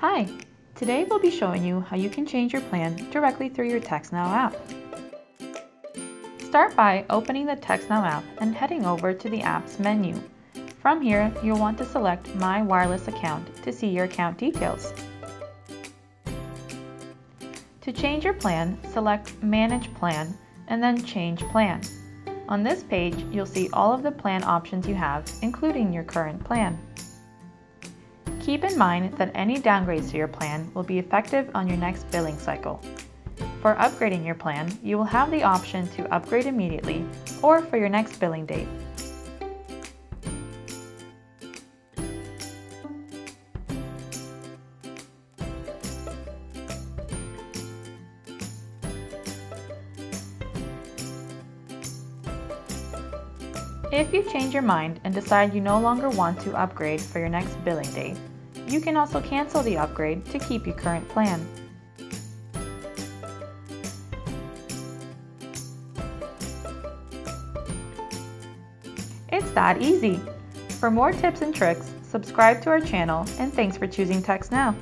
Hi! Today we'll be showing you how you can change your plan directly through your TextNow app. Start by opening the TextNow app and heading over to the app's menu. From here, you'll want to select My Wireless Account to see your account details. To change your plan, select Manage Plan and then Change Plan. On this page, you'll see all of the plan options you have, including your current plan. Keep in mind that any downgrades to your plan will be effective on your next billing cycle. For upgrading your plan, you will have the option to upgrade immediately or for your next billing date. If you change your mind and decide you no longer want to upgrade for your next billing date, you can also cancel the upgrade to keep your current plan. It's that easy! For more tips and tricks, subscribe to our channel, and thanks for choosing TextNow.